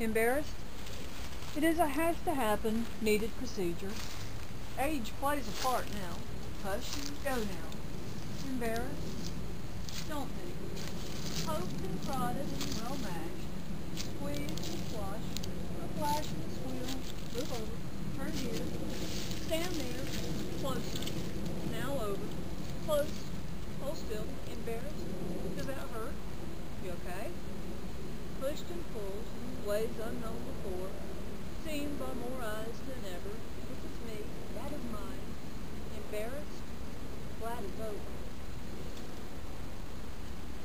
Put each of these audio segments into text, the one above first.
Embarrassed? It is a has-to-happen, needed procedure. Age plays a part now. Hush and go now. Embarrassed? Don't be. Poked and prodded and well mashed. Squeezed and squashed. A flash and a squeal. Move over. Turn here. Stand there. Closer. Now over. Close. Hold still. Embarrassed? Does that hurt? You okay? Pushed and pulled in ways unknown before. Seen by more eyes than ever. This is me. That is mine. Embarrassed? Glad it's over.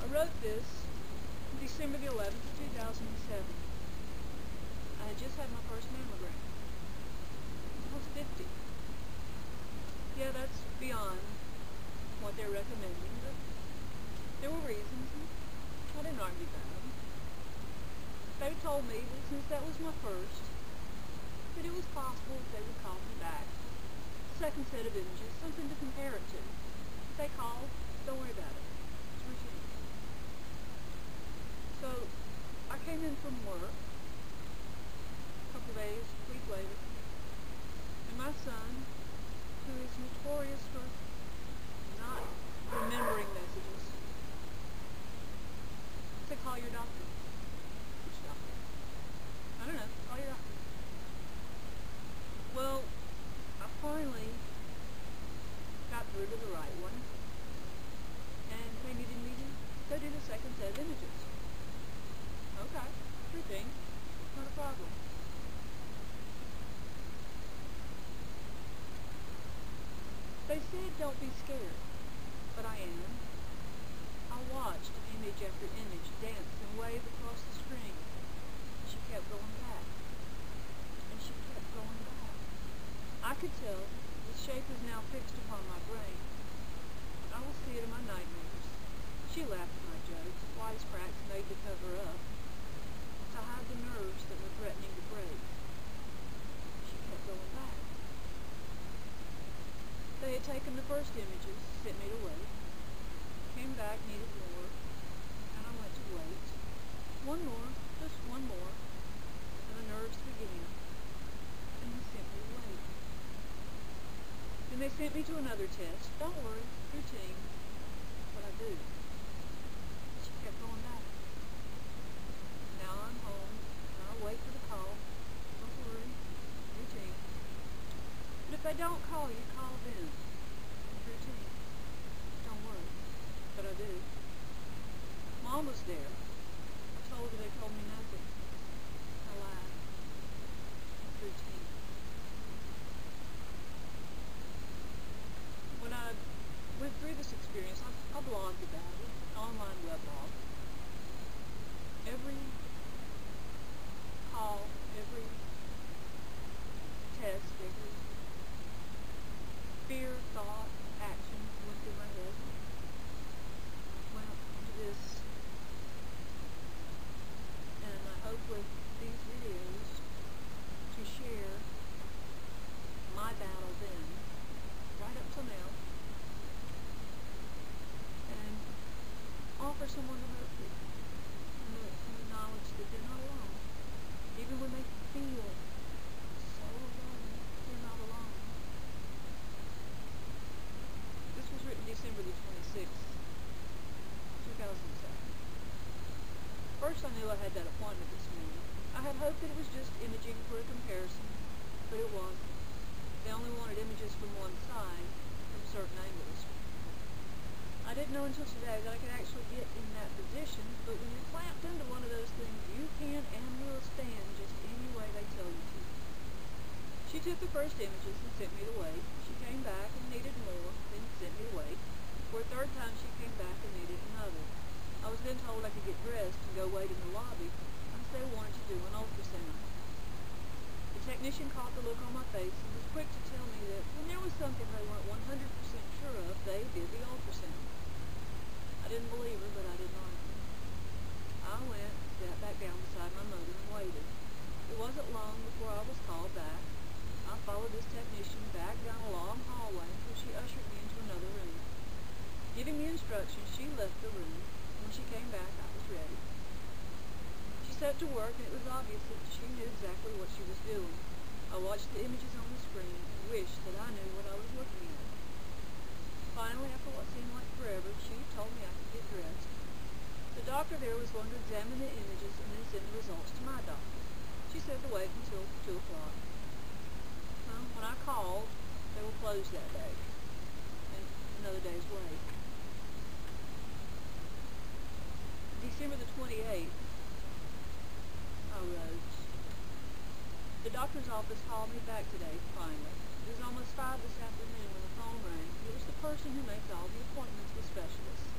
I wrote this on December the 11th, 2007. I had just had my first mammogram. I was 50. Yeah, that's beyond what they're recommending, but there were reasons, and I didn't argue about them. They told me that since that was my first, that it was possible that they would call me back. Second set of images, something to compare it to. If they call, don't worry about it. It's routine. So, I came in from work, a couple days, a week later, and my son, who is notorious for not remembering messages, said, call your doctor. Which doctor? I don't know. Call your doctor. Well, I finally got through to the right one, and they needed me to go do the second set of images. Okay, sure thing. Not a problem. They said don't be scared, but I am. I watched image after image dance and wave across the screen. She kept going back, and she kept going back. I could tell the shape is now fixed upon my brain. I will see it in my nightmares. She laughed at my jokes, wisecracks made to cover up, to hide the nerves that were threatening to break. She kept going back. They had taken the first images, sent me to wait, came back, needed more, and I went to wait. One more, just one more, and the nerves began, and they sent me to wait. Then they sent me to another test. Don't worry, routine, but I do. She kept going back. Now I'm home, and I'll wait for the call. Don't worry, routine. But if they don't call you, call them. Routine. Don't worry, but I do. Mom was there. I told her they told me nothing. I lied. Routine. When I went through this experience, I blogged about it, online weblog. Every call, every test, every fear, thought, action went through my head. Went into this, and I hope with these videos to share my battle then, right up till now, and offer someone to hope with, and the knowledge that they're not alone. Even when they feel so alone, they're not alone. This was written December the 26th, 2007. First I knew I had that appointment this morning. I had hoped that it was just imaging for a comparison, but it wasn't. They only wanted images from one side, from certain angles. I didn't know until today that I could actually get in that position, but when you're clamped into one of those things, you can and will stand just any way they tell you to. She took the first images and sent me to wait. She came back and needed more, then sent me to wait. For a third time she came back and needed another. I was then told I could get dressed and go wait in the lobby unless they wanted to do an ultrasound. The technician caught the look on my face and was quick to tell me that when there was something they weren't 100% sure of, they did the ultrasound. I didn't believe her, but I didn't argue. I went, sat back down beside my mother and waited. It wasn't long before I was called back. I followed this technician back down a long hallway until she ushered me into another room. Giving me instructions, she left the room. When she came back, I was ready. She set to work, and it was obvious that she knew exactly what she was doing. I watched the images on the screen and wished that I knew what I was looking at. Finally, after what seemed like forever, she told me I could get dressed. The doctor there was going to examine the images and then send the results to my doctor. She said to wait until 2 o'clock. Well, when I called, they were closed that day, and another day's wait. December the 28th, I wrote, the doctor's office called me back today, finally. It was almost 5 this afternoon when the phone rang. It was the person who makes all the appointments with specialists.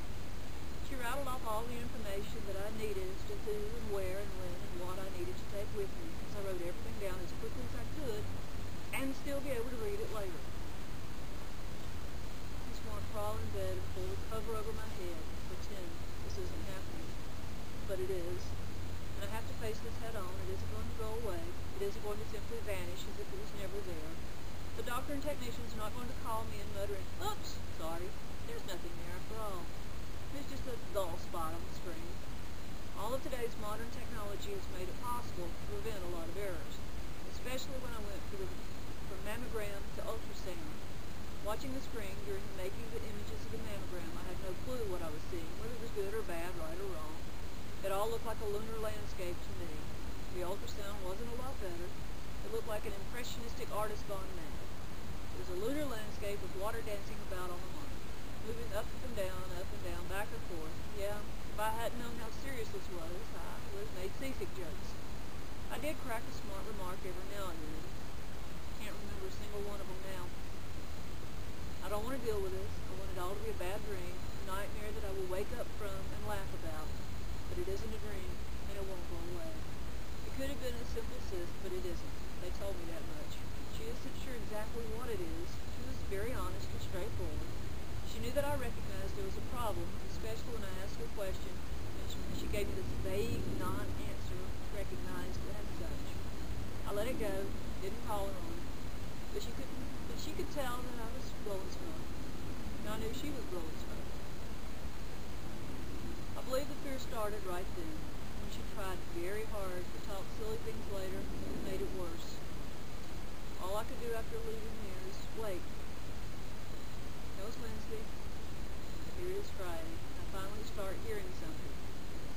She rattled off all the information that I needed as to who and where and when and what I needed to take with me, as I wrote everything down as quickly as I could and still be able to read it later. I just want to crawl in bed and pull the cover over my head and pretend this isn't happening. But it is. And I have to face this head on. It isn't going to go away. It isn't going to simply vanish as if it was never there. The doctor and technicians are not going to call me and muttering, oops, sorry, there's nothing there after all. It's just a dull spot on the screen. All of today's modern technology has made it possible to prevent a lot of errors, especially when I went from mammogram to ultrasound. Watching the screen during the making of the images of the mammogram, I had no clue what I was seeing, whether it was good or bad, right or wrong. It all looked like a lunar landscape to me. The ultrasound wasn't a lot better. It looked like an impressionistic artist gone mad. It was a lunar landscape with water dancing about on the monitor, moving up and down, back and forth. Yeah, if I hadn't known how serious this was, I would have made seasick jokes. I did crack a smart remark every now and then. Can't remember a single one of them now. I don't want to deal with this. I want it all to be a bad dream, a nightmare that I will wake up from and laugh about. But it isn't a dream, and it won't go away. It could have been a simple cyst, but it isn't. They told me that much. She isn't sure exactly what it is. She was very honest and straightforward. She knew that I recognized there was a problem, especially when I asked her a question, and she gave me this vague non-answer, recognized it as such. I let it go, didn't call her on it, but she could tell that I was blowing smoke, and I knew she was blowing smoke. I believe the fear started right then, when she tried very hard to talk silly things later, and it made it worse. All I could do after leaving here is wait. It was Wednesday. Here it is Friday. I finally start hearing something.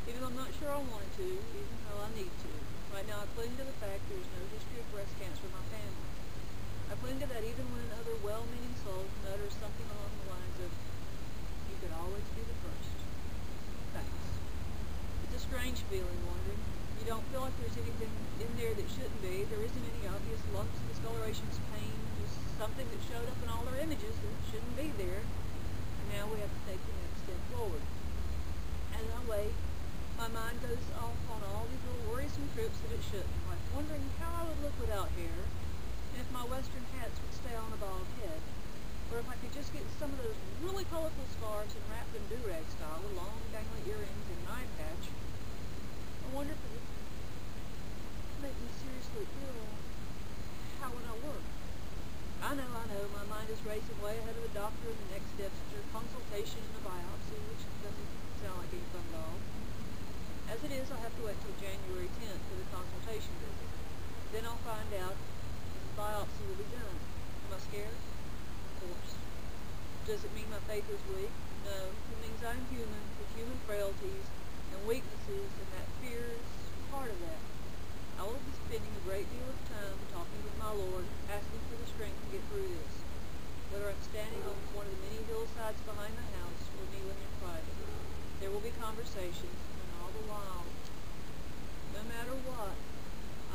Even though I'm not sure I want to, even though I need to. Right now I cling to the fact there is no history of breast cancer in my family. I cling to that even when other well-meaning souls mutter something along the lines of, you could always be the first. Thanks. It's a strange feeling, wondering. You don't feel like there's anything in there that shouldn't be. There isn't any obvious lumps, discolorations, pain, just something that showed up in all our images that shouldn't be there. And now we have to take the next step forward. As I wait, my mind goes off on all these little worrisome trips that it shouldn't, like wondering how I would look without hair, and if my western hats would stay on a bald head, or if I could just get some of those really colorful scarves and wrap them do-rag style with long dangly earrings and an eye patch. I wonder if it would make me seriously ill. How would I work? I know, my mind is racing way ahead of the doctor and the next steps to a consultation and a biopsy, which doesn't sound like any fun at all. As it is, I'll have to wait till January 10th for the consultation visit. Then I'll find out if the biopsy will be done. Am I scared? Of course. Does it mean my faith is weak? No. It means I'm human, with human frailties and weaknesses, and that fear is part of that. I will be spending a great deal of time talking with my Lord, asking for the strength to get through this. Whether I'm standing on one of the many hillsides behind the house or kneeling in private, there will be conversations, and all the while, no matter what,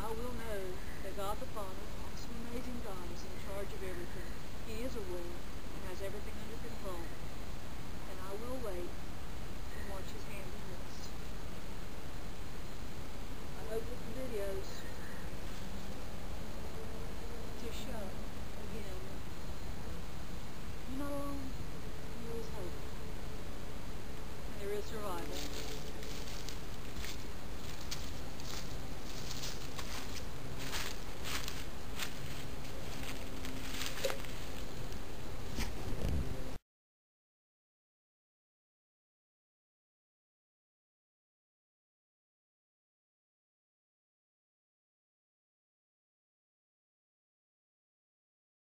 I will know that God the Father, awesome, amazing God, is in charge of everything. He is aware and has everything under control. And I will wait and watch His hand in this. I hope that the videos